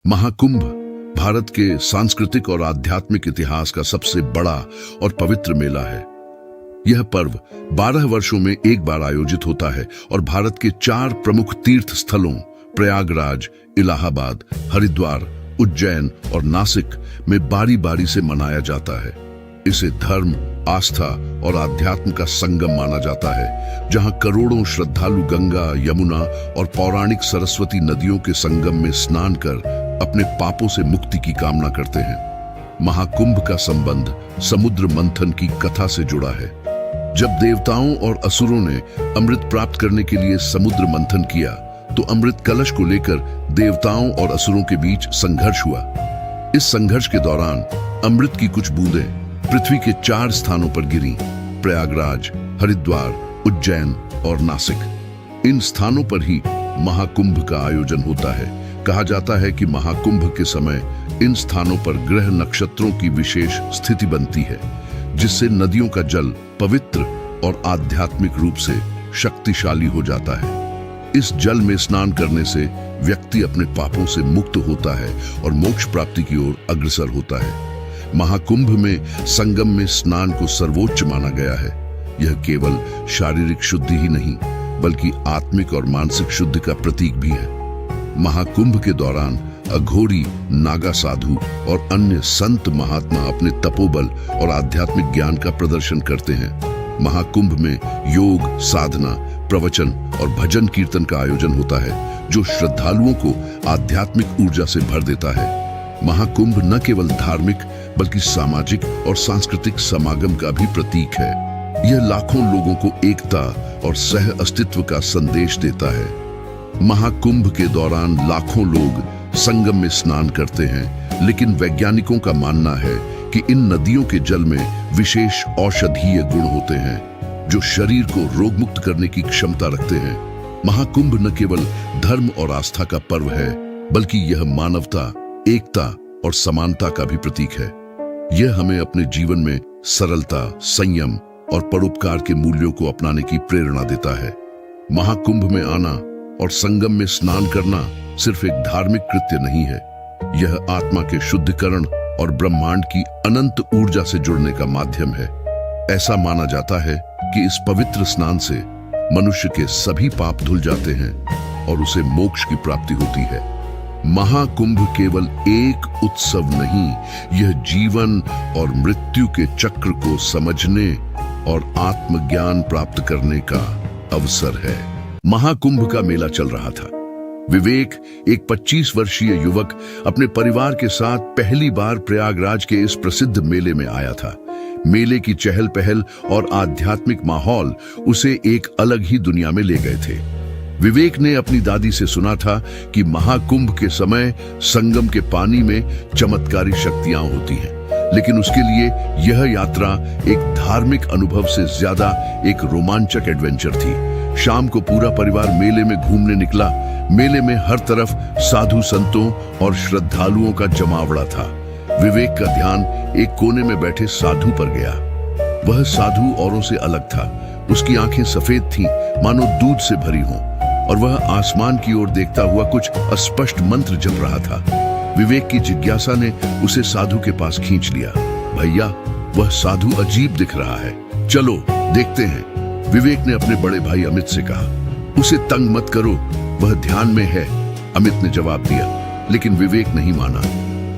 महाकुंभ भारत के सांस्कृतिक और आध्यात्मिक इतिहास का सबसे बड़ा और पवित्र मेला है। यह पर्व 12 वर्षों में एक बार आयोजित होता है और भारत के 4 प्रमुख तीर्थ स्थलों प्रयागराज, इलाहाबाद, हरिद्वार, उज्जैन और नासिक में बारी बारी से मनाया जाता है। इसे धर्म, आस्था और आध्यात्म का संगम माना जाता है, जहां करोड़ों श्रद्धालु गंगा, यमुना और पौराणिक सरस्वती नदियों के संगम में स्नान कर अपने पापों से मुक्ति की कामना करते हैं। महाकुंभ का संबंध समुद्र मंथन की कथा से जुड़ा है। जब देवताओं और असुरों ने अमृत प्राप्त करने के लिए समुद्र मंथन किया, तो अमृत कलश को लेकर देवताओं और असुरों के बीच संघर्ष हुआ। इस संघर्ष के दौरान अमृत की कुछ बूंदें पृथ्वी के 4 स्थानों पर गिरी: प्रयागराज, हरिद्वार, उज्जैन और नासिक। इन स्थानों पर ही महाकुंभ का आयोजन होता है। कहा जाता है कि महाकुंभ के समय इन स्थानों पर ग्रह नक्षत्रों की विशेष स्थिति बनती है, जिससे नदियों का जल पवित्र और आध्यात्मिक रूप से शक्तिशाली हो जाता है। इस जल में स्नान करने से व्यक्ति अपने पापों से मुक्त होता है और मोक्ष प्राप्ति की ओर अग्रसर होता है। महाकुंभ में संगम में स्नान को सर्वोच्च माना गया है। यह केवल शारीरिक शुद्धि ही नहीं, बल्कि आत्मिक और मानसिक शुद्धि का प्रतीक भी है। महाकुंभ के दौरान अघोरी, नागा साधु और अन्य संत महात्मा अपने तपोबल और आध्यात्मिक ज्ञान का प्रदर्शन करते हैं। महाकुंभ में योग, साधना, प्रवचन और भजन कीर्तन का आयोजन होता है, जो श्रद्धालुओं को आध्यात्मिक ऊर्जा से भर देता है। महाकुंभ न केवल धार्मिक बल्कि सामाजिक और सांस्कृतिक समागम का भी प्रतीक है। यह लाखों लोगों को एकता और सह अस्तित्व का संदेश देता है। महाकुंभ के दौरान लाखों लोग संगम में स्नान करते हैं, लेकिन वैज्ञानिकों का मानना है कि इन नदियों के जल में विशेष औषधीय गुण होते हैं, जो शरीर को रोग मुक्त करने की क्षमता रखते हैं। महाकुंभ न केवल धर्म और आस्था का पर्व है, बल्कि यह मानवता, एकता और समानता का भी प्रतीक है। यह हमें अपने जीवन में सरलता, संयम और परोपकार के मूल्यों को अपनाने की प्रेरणा देता है। महाकुंभ में आना और संगम में स्नान करना सिर्फ एक धार्मिक कृत्य नहीं है, यह आत्मा के शुद्धिकरण और ब्रह्मांड की अनंत ऊर्जा से जुड़ने का माध्यम है। ऐसा माना जाता है कि इस पवित्र स्नान से मनुष्य के सभी पाप धुल जाते हैं और उसे मोक्ष की प्राप्ति होती है। महाकुंभ केवल एक उत्सव नहीं, यह जीवन और मृत्यु के चक्र को समझने और आत्मज्ञान प्राप्त करने का अवसर है। महाकुंभ का मेला चल रहा था। विवेक, एक 25 वर्षीय युवक, अपने परिवार के साथ पहली बार प्रयागराज के इस प्रसिद्ध मेले में आया था। मेले की चहल पहल और आध्यात्मिक माहौल उसे एक अलग ही दुनिया में ले गए थे। विवेक ने अपनी दादी से सुना था कि महाकुंभ के समय संगम के पानी में चमत्कारी शक्तियां होती हैं, लेकिन उसके लिए यह यात्रा एक धार्मिक अनुभव से ज्यादा एक रोमांचक एडवेंचर थी। शाम को पूरा परिवार मेले में घूमने निकला। मेले में हर तरफ साधु संतों और श्रद्धालुओं का जमावड़ा था। विवेक का ध्यान एक कोने में बैठे साधु पर गया। वह साधु औरों से अलग था। उसकी आंखें सफेद थीं, मानो दूध से भरी हों, और वह आसमान की ओर देखता हुआ कुछ अस्पष्ट मंत्र जप रहा था। विवेक की जिज्ञासा ने उसे साधु के पास खींच लिया। भैया, वह साधु अजीब दिख रहा है, चलो देखते हैं, विवेक ने अपने बड़े भाई अमित से कहा। उसे तंग मत करो, वह ध्यान में है, अमित ने जवाब दिया। लेकिन विवेक नहीं माना।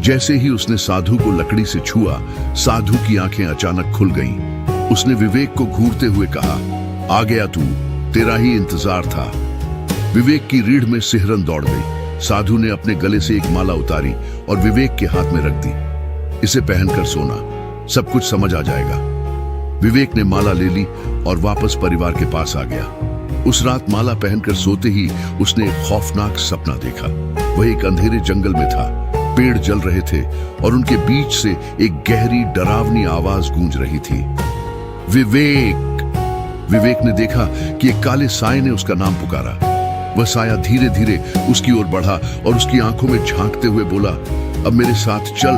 जैसे ही उसने साधु को लकड़ी से छुआ, साधु की आंखें अचानक खुल गईं। उसने विवेक को घूरते हुए कहा, आ गया तू, तेरा ही इंतजार था। विवेक की रीढ़ में सिहरन दौड़ गई। साधु ने अपने गले से एक माला उतारी और विवेक के हाथ में रख दी। इसे पहनकर सोना, सब कुछ समझ आ जाएगा। विवेक ने माला ले ली और वापस परिवार के पास आ गया। उस रात माला पहनकर सोते ही उसने एक खौफनाक सपना देखा। वह एक अंधेरे जंगल में था। पेड़ जल रहे थे और उनके बीच से एक गहरी डरावनी आवाज गूंज रही थी, विवेक। विवेक ने देखा कि एक काले साए ने उसका नाम पुकारा। वह साया धीरे धीरे उसकी ओर बढ़ा और उसकी आंखों में झांकते हुए बोला, अब मेरे साथ चल,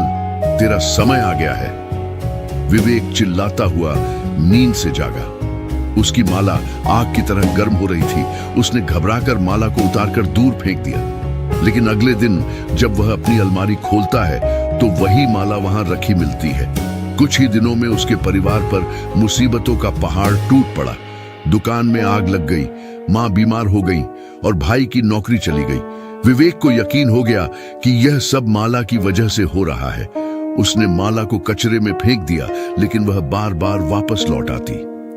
तेरा समय आ गया है। विवेक चिल्लाता हुआ नींद से जागा। उसकी माला आग की तरह गर्म हो रही थी। उसने घबराकर माला को उतारकर दूर फेंक दिया। लेकिन अगले दिन जब वह अपनी अलमारी खोलता है तो वही माला वहां रखी मिलती है। कुछ ही दिनों में उसके परिवार पर मुसीबतों का पहाड़ टूट पड़ा। दुकान में आग लग गई, मां बीमार हो गई और भाई की नौकरी चली गई। विवेक को यकीन हो गया कि यह सब माला की वजह से हो रहा है। उसने माला को कचरे में फेंक दिया, लेकिन वह बार बार वापस लौट आती।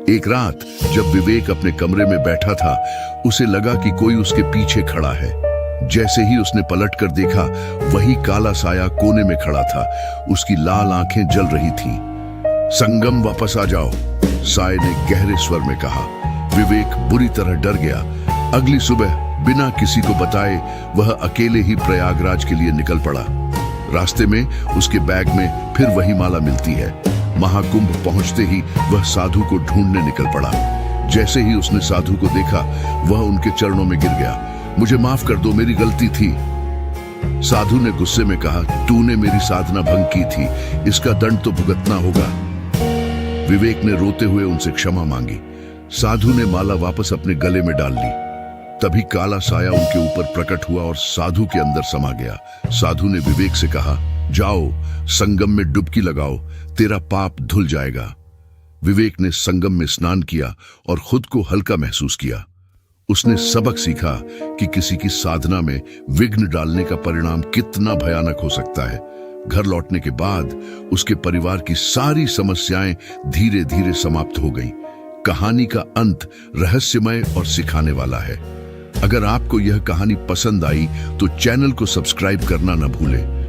एक रात जब विवेक अपने कमरे में बैठा था, उसे लगा कि कोई उसके पीछे खड़ा है। जैसे ही उसने पलटकर देखा, वही काला साया कोने में खड़ा था। उसकी लाल आंखें जल रही थीं। संगम वापस आ जाओ, साय ने गहरे स्वर में कहा। विवेक बुरी तरह डर गया। अगली सुबह बिना किसी को बताए वह अकेले ही प्रयागराज के लिए निकल पड़ा। रास्ते में उसके बैग में फिर वही माला मिलती है। महाकुंभ पहुंचते ही वह साधु को ढूंढने निकल पड़ा। जैसे ही उसने साधु को देखा, वह उनके चरणों में गिर गया। मुझे माफ कर दो, मेरी गलती थी। साधु ने गुस्से में कहा, तूने मेरी साधना भंग की थी, इसका दंड तो भुगतना होगा। विवेक ने रोते हुए उनसे क्षमा मांगी। साधु ने माला वापस अपने गले में डाल ली। तभी काला साया उनके ऊपर प्रकट हुआ और साधु के अंदर समा गया। साधु ने विवेक से कहा, जाओ संगम में डुबकी लगाओ, तेरा पाप धुल जाएगा। विवेक ने संगम में स्नान किया और खुद को हल्का महसूस किया। उसने सबक सीखा कि किसी की साधना में विघ्न डालने का परिणाम कितना भयानक हो सकता है। घर लौटने के बाद उसके परिवार की सारी समस्याएं धीरे धीरे समाप्त हो गईं। कहानी का अंत रहस्यमय और सिखाने वाला है। अगर आपको यह कहानी पसंद आई तो चैनल को सब्सक्राइब करना न भूलें।